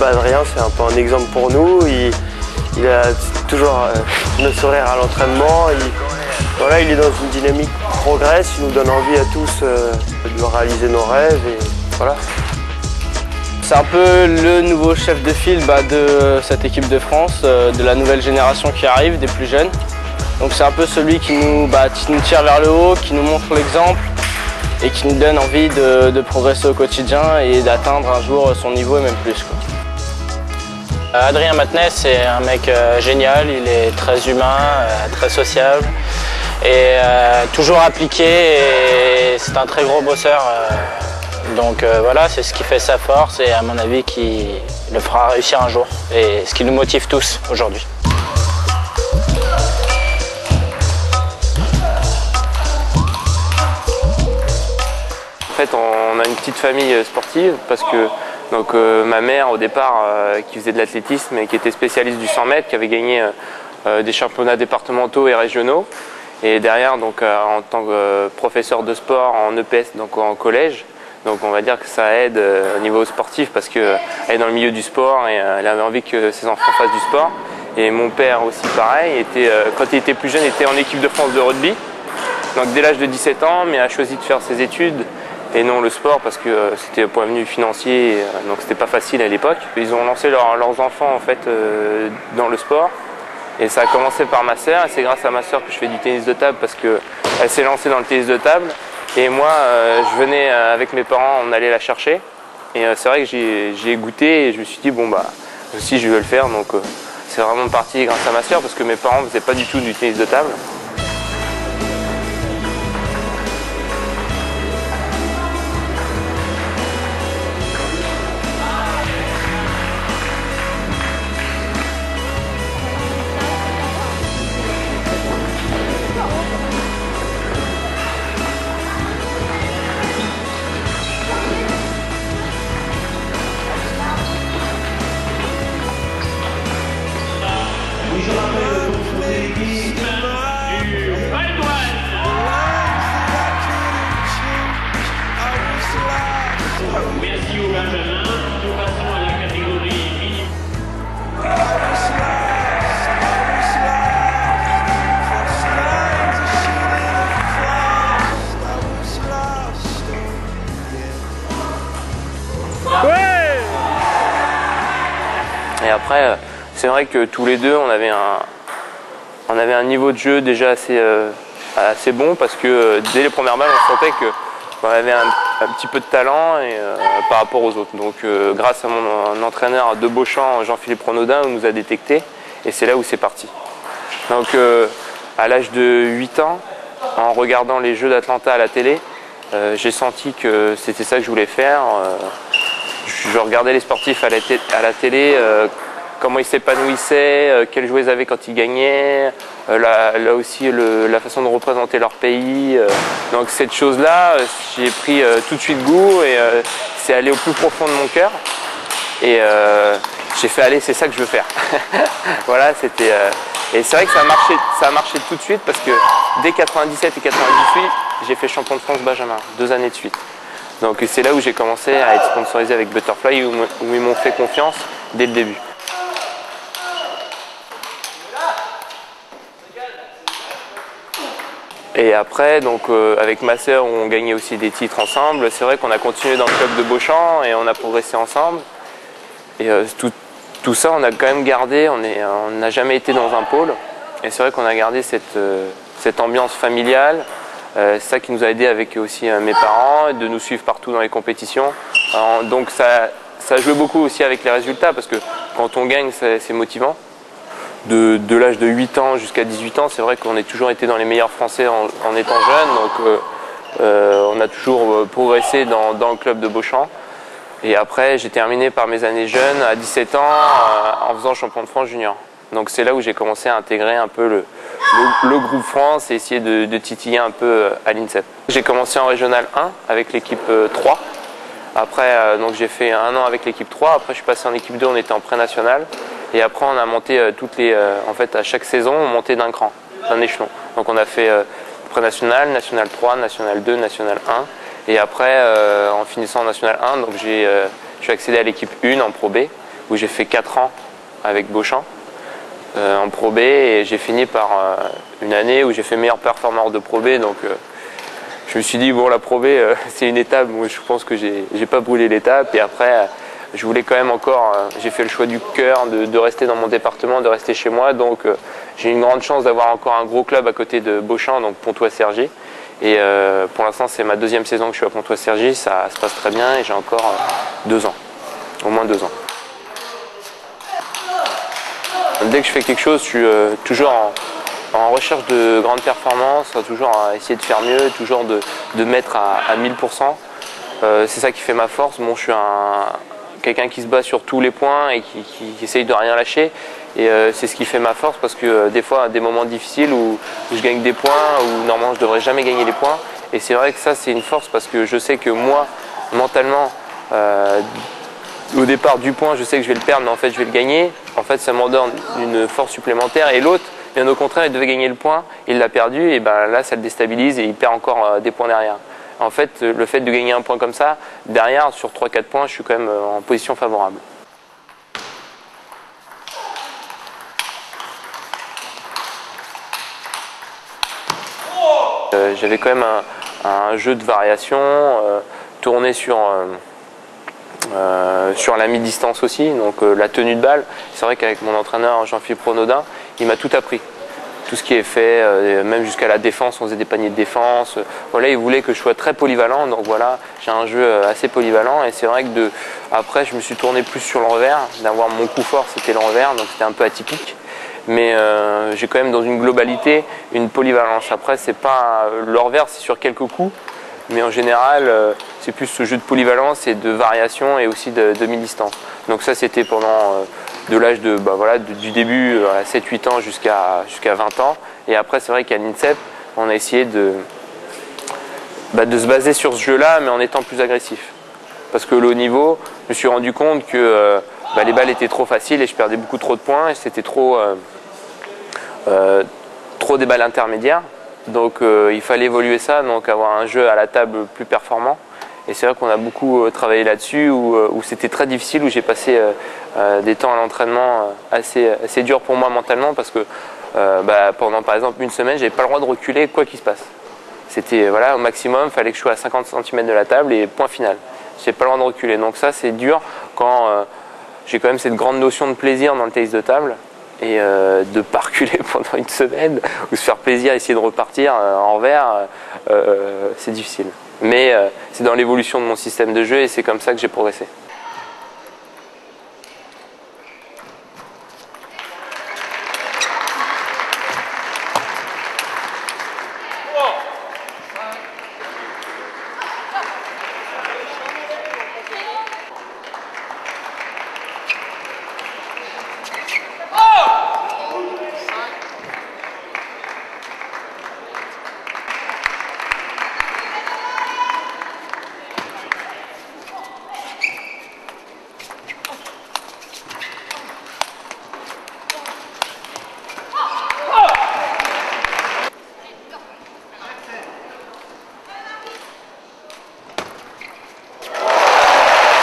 Adrien, c'est un peu un exemple pour nous. Il a toujours le sourire à l'entraînement. Voilà, il est dans une dynamique qui progresse. Il nous donne envie à tous de réaliser nos rêves. Et voilà. C'est un peu le nouveau chef de file de cette équipe de France, de la nouvelle génération qui arrive, des plus jeunes. Donc c'est un peu celui qui nous tire vers le haut, qui nous montre l'exemple et qui nous donne envie de progresser au quotidien et d'atteindre un jour son niveau et même plus, quoi. Adrien Matenay, c'est un mec génial, il est très humain, très sociable et toujours appliqué, et c'est un très gros bosseur. Donc voilà, c'est ce qui fait sa force et à mon avis qui le fera réussir un jour et ce qui nous motive tous aujourd'hui. En fait, on a une petite famille sportive parce que ma mère au départ qui faisait de l'athlétisme et qui était spécialiste du 100 mètres, qui avait gagné des championnats départementaux et régionaux. Et derrière, en tant que professeur de sport en EPS, donc en collège, donc on va dire que ça aide au niveau sportif parce qu'elle est dans le milieu du sport et elle avait envie que ses enfants fassent du sport. Et mon père aussi pareil, quand il était plus jeune, était en équipe de France de rugby, donc dès l'âge de 17 ans, mais a choisi de faire ses études et non le sport parce que c'était un point de vue financier, donc c'était pas facile à l'époque. Ils ont lancé leurs enfants en fait dans le sport et ça a commencé par ma sœur, et c'est grâce à ma sœur que je fais du tennis de table parce qu'elle s'est lancée dans le tennis de table et moi je venais avec mes parents, on allait la chercher et c'est vrai que j'ai goûté et je me suis dit bon moi aussi je vais le faire, donc c'est vraiment parti grâce à ma sœur parce que mes parents ne faisaient pas du tout du tennis de table. Merci au Benjamin. Nous passons à la catégorie mini. Et après, c'est vrai que tous les deux, on avait un niveau de jeu déjà assez bon parce que dès les premières balles, on sentait qu'on avait un petit peu de talent par rapport aux autres. Donc grâce à mon entraîneur de Beauchamp, Jean-Philippe Renaudin, il nous a détectés et c'est là où c'est parti. Donc à l'âge de 8 ans, en regardant les Jeux d'Atlanta à la télé, j'ai senti que c'était ça que je voulais faire. Je regardais les sportifs à la télé, comment ils s'épanouissaient, quelles joueurs ils avaient quand ils gagnaient, là aussi la façon de représenter leur pays. Donc cette chose-là, j'ai pris tout de suite goût et c'est allé au plus profond de mon cœur. Et j'ai fait allez, c'est ça que je veux faire. Voilà, c'était. Et c'est vrai que ça a marché tout de suite parce que dès 97 et 98, j'ai fait champion de France Benjamin, 2 années de suite. Donc c'est là où j'ai commencé à être sponsorisé avec Butterfly, où ils m'ont fait confiance dès le début. Et après, donc, avec ma sœur, on gagnait aussi des titres ensemble. C'est vrai qu'on a continué dans le club de Beauchamp et on a progressé ensemble. Et tout ça, on a quand même gardé, on n'a jamais été dans un pôle. Et c'est vrai qu'on a gardé cette ambiance familiale. C'est ça qui nous a aidé avec aussi mes parents, de nous suivre partout dans les compétitions. Alors, donc ça jouait beaucoup aussi avec les résultats parce que quand on gagne, c'est motivant. De l'âge de 8 ans jusqu'à 18 ans, c'est vrai qu'on a toujours été dans les meilleurs Français en étant jeune. Donc on a toujours progressé dans le club de Beauchamp. Et après, j'ai terminé par mes années jeunes à 17 ans en faisant champion de France junior. Donc c'est là où j'ai commencé à intégrer un peu le groupe France et essayer de titiller un peu à l'INSEP. J'ai commencé en régional 1 avec l'équipe 3. Après, donc j'ai fait 1 an avec l'équipe 3. Après, je suis passé en équipe 2, on était en pré-national. Et après, on a monté en fait, à chaque saison, on montait d'un cran, d'un échelon. Donc on a fait pré-national, national 3, national 2, national 1. Et après, en finissant en national 1, donc je suis accédé à l'équipe 1 en Pro B, où j'ai fait 4 ans avec Beauchamp en Pro B, et j'ai fini par une année où j'ai fait meilleur performeur de Pro B. Donc je me suis dit bon, la Pro B c'est une étape, moi je pense que j'ai pas brûlé l'étape, et après je voulais quand même encore, j'ai fait le choix du cœur de rester dans mon département, de rester chez moi, donc j'ai une grande chance d'avoir encore un gros club à côté de Beauchamp, donc Pontoise-Cergy. Et pour l'instant c'est ma 2e saison que je suis à Pontoise-Cergy, ça se passe très bien et j'ai encore 2 ans, au moins 2 ans. Dès que je fais quelque chose, je suis toujours en recherche de grandes performances, toujours à essayer de faire mieux, toujours de mettre à 1000%. C'est ça qui fait ma force. Bon, je suis quelqu'un qui se bat sur tous les points et qui essaye de rien lâcher. Et c'est ce qui fait ma force, parce que des fois, des moments difficiles où je gagne des points, où normalement je ne devrais jamais gagner les points. Et c'est vrai que ça, c'est une force, parce que je sais que moi, mentalement, au départ du point, je sais que je vais le perdre, mais en fait je vais le gagner. En fait, ça m'en donne une force supplémentaire. Et l'autre, bien au contraire, il devait gagner le point, il l'a perdu, et ben là ça le déstabilise et il perd encore des points derrière. En fait, le fait de gagner un point comme ça, derrière, sur 3-4 points, je suis quand même en position favorable. J'avais quand même un jeu de variation, tourné sur la mi-distance aussi, donc la tenue de balle. C'est vrai qu'avec mon entraîneur Jean-Philippe Renaudin, il m'a tout appris. Tout ce qui est fait, même jusqu'à la défense, on faisait des paniers de défense. Voilà, il voulait que je sois très polyvalent, donc voilà, j'ai un jeu assez polyvalent. Et c'est vrai que après, je me suis tourné plus sur le revers. D'avoir mon coup fort, c'était le revers, donc c'était un peu atypique. Mais j'ai quand même dans une globalité une polyvalence. Après, c'est pas le revers, c'est sur quelques coups. Mais en général, c'est plus ce jeu de polyvalence et de variation, et aussi de mi-distance. Donc ça, c'était pendant de l'âge du début à 7-8 ans jusqu'à 20 ans. Et après, c'est vrai qu'à l'INSEP, on a essayé de se baser sur ce jeu-là, mais en étant plus agressif. Parce que le haut niveau, je me suis rendu compte que les balles étaient trop faciles et je perdais beaucoup trop de points, et c'était trop des balles intermédiaires. Donc il fallait évoluer ça, donc avoir un jeu à la table plus performant. Et c'est vrai qu'on a beaucoup travaillé là-dessus, où c'était très difficile, où j'ai passé des temps à l'entraînement assez durs pour moi mentalement, parce que pendant par exemple une semaine, j'avais pas le droit de reculer quoi qu'il se passe. C'était au maximum, il fallait que je sois à 50 cm de la table et point final. J'ai pas le droit de reculer. Donc ça, c'est dur quand j'ai quand même cette grande notion de plaisir dans le tennis de table, et de ne pas reculer pendant une semaine, ou se faire plaisir, essayer de repartir en revers, c'est difficile. Mais c'est dans l'évolution de mon système de jeu, et c'est comme ça que j'ai progressé.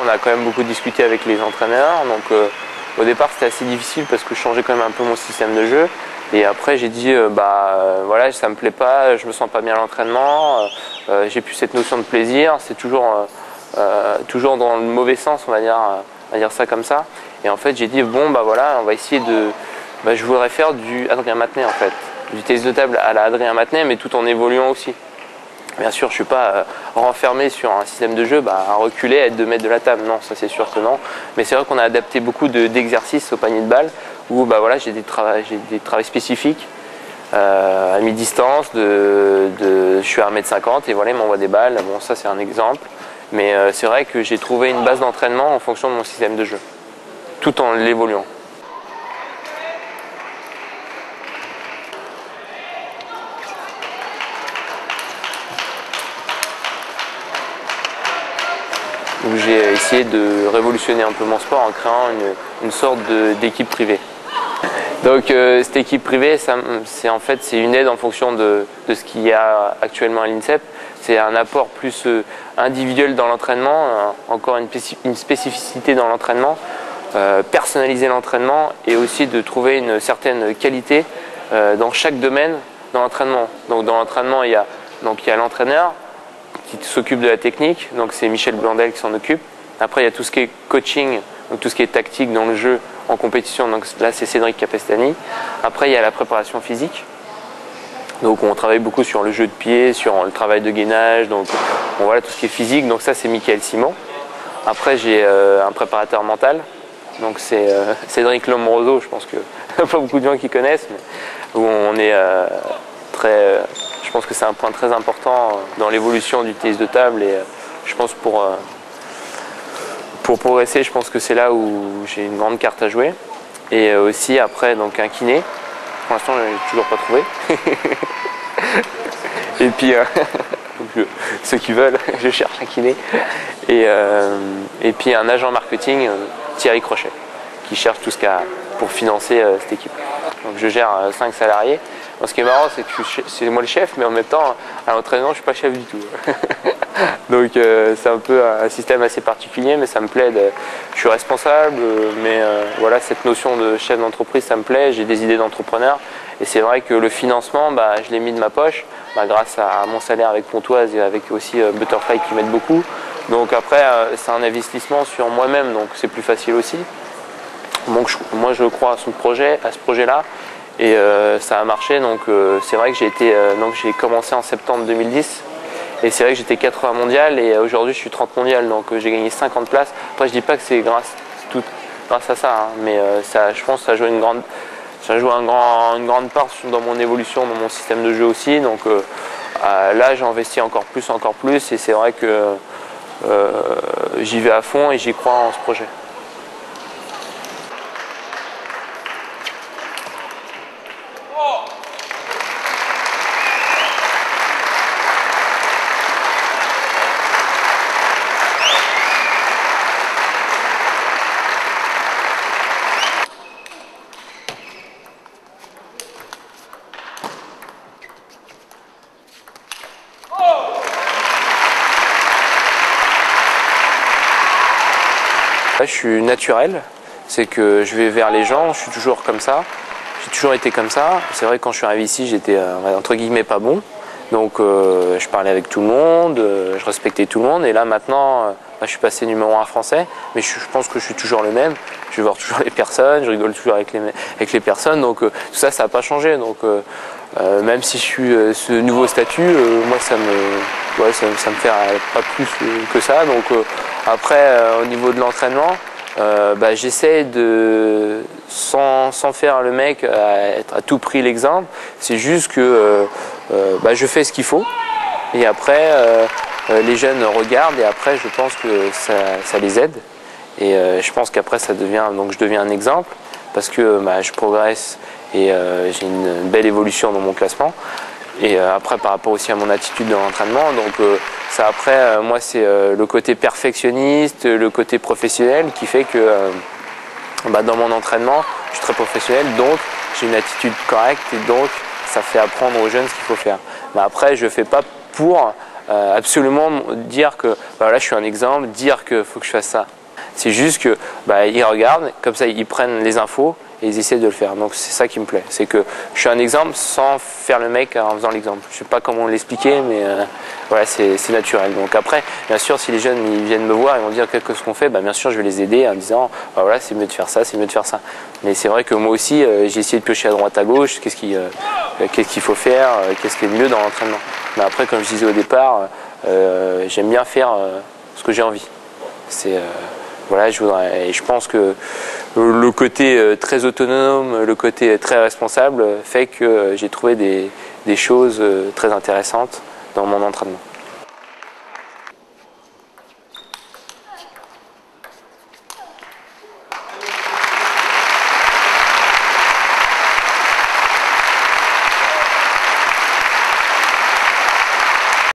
On a quand même beaucoup discuté avec les entraîneurs, donc au départ c'était assez difficile parce que je changeais quand même un peu mon système de jeu, et après j'ai dit voilà, ça me plaît pas, je me sens pas bien à l'entraînement, j'ai plus cette notion de plaisir, c'est toujours dans le mauvais sens, on va dire ça comme ça. Et en fait j'ai dit bon voilà, on va essayer je voudrais faire du Adrien Matenet, en fait, du tennis de table à la Adrien Matenet, mais tout en évoluant aussi. Bien sûr, je ne suis pas renfermé sur un système de jeu, à reculer, à être 2 mètres de la table. Non, ça c'est sûr que non. Mais c'est vrai qu'on a adapté beaucoup d'exercices au panier de balle, où voilà, j'ai des travaux spécifiques à mi-distance. Je suis à 1m50 et voilà, il m'envoie des balles. Bon, ça c'est un exemple. Mais c'est vrai que j'ai trouvé une base d'entraînement en fonction de mon système de jeu, tout en l'évoluant. Où j'ai essayé de révolutionner un peu mon sport en créant une sorte d'équipe privée. Donc cette équipe privée, c'est une aide en fonction de ce qu'il y a actuellement à l'INSEP. C'est un apport plus individuel dans l'entraînement, encore une spécificité dans l'entraînement, personnaliser l'entraînement et aussi de trouver une certaine qualité dans chaque domaine dans l'entraînement. Donc dans l'entraînement, il y a l'entraîneur qui s'occupe de la technique, donc c'est Michel Blandel qui s'en occupe. Après, il y a tout ce qui est coaching, donc tout ce qui est tactique dans le jeu en compétition, donc là c'est Cédric Capestani. Après, il y a la préparation physique. Donc on travaille beaucoup sur le jeu de pied, sur le travail de gainage, donc bon, voilà tout ce qui est physique, donc ça c'est Mickaël Simon. Après j'ai un préparateur mental, donc c'est Cédric Lombroso, je pense que pas beaucoup de gens qui connaissent, mais où on est je pense que c'est un point très important dans l'évolution du tennis de table et je pense pour progresser, je pense que c'est là où j'ai une grande carte à jouer. Et aussi après donc un kiné. Pour l'instant, je n'ai toujours pas trouvé. Et puis, donc, ceux qui veulent, je cherche un kiné. Et puis un agent marketing, Thierry Crochet, qui cherche tout ce qu'il y a pour financer cette équipe. Donc je gère 5 salariés. Bon, ce qui est marrant, c'est que c'est moi le chef, mais en même temps, à l'entraînement, je ne suis pas chef du tout. Donc c'est un peu un système assez particulier, mais ça me plaît. Je suis responsable, mais voilà, cette notion de chef d'entreprise, ça me plaît. J'ai des idées d'entrepreneur. Et c'est vrai que le financement, je l'ai mis de ma poche, grâce à mon salaire avec Pontoise et avec aussi Butterfly qui m'aide beaucoup. Donc après, c'est un investissement sur moi-même, donc c'est plus facile aussi. Donc moi, je crois à ce projet-là. Et ça a marché, donc c'est vrai que j'ai commencé en septembre 2010 et c'est vrai que j'étais 80 mondial et aujourd'hui je suis 30 mondial, donc j'ai gagné 50 places. Après je dis pas que c'est grâce à ça, hein, mais je pense que ça joue une grande part dans mon évolution, dans mon système de jeu aussi. Donc là j'ai investi encore plus et c'est vrai que j'y vais à fond et j'y crois en ce projet. Je suis naturel, c'est que je vais vers les gens, je suis toujours comme ça, j'ai toujours été comme ça. C'est vrai que quand je suis arrivé ici, j'étais entre guillemets pas bon, donc je parlais avec tout le monde, je respectais tout le monde, et là maintenant, je suis passé numéro 1 français, mais je pense que je suis toujours le même, je vais voir toujours les personnes, je rigole toujours avec les personnes, donc tout ça, ça n'a pas changé. Donc même si je suis ce nouveau statut, moi ça me fait pas plus que ça. Donc après, au niveau de l'entraînement, j'essaie de, sans faire le mec à être à tout prix l'exemple, c'est juste que je fais ce qu'il faut et après les jeunes regardent et après je pense que ça les aide et je pense qu'après je deviens un exemple parce que je progresse et j'ai une belle évolution dans mon classement. Et après par rapport aussi à mon attitude dans l'entraînement, donc ça après moi c'est le côté perfectionniste, le côté professionnel qui fait que dans mon entraînement je suis très professionnel, donc j'ai une attitude correcte et donc ça fait apprendre aux jeunes ce qu'il faut faire. Mais après je fais pas pour absolument dire que là je suis un exemple, dire qu'il faut que je fasse ça. C'est juste que ils regardent, comme ça ils prennent les infos et ils essaient de le faire. Donc c'est ça qui me plaît. C'est que je suis un exemple sans faire le mec en faisant l'exemple. Je ne sais pas comment l'expliquer, mais voilà, c'est naturel. Donc après, bien sûr, si les jeunes ils viennent me voir et vont dire qu'est-ce qu'on fait, bien sûr je vais les aider en disant voilà, c'est mieux de faire ça, c'est mieux de faire ça. Mais c'est vrai que moi aussi, j'ai essayé de piocher à droite à gauche, qu'est-ce qu'il faut faire, qu'est-ce qui est mieux dans l'entraînement. Mais après, comme je disais au départ, j'aime bien faire ce que j'ai envie. Voilà, je pense que le côté très autonome, le côté très responsable fait que j'ai trouvé des choses très intéressantes dans mon entraînement.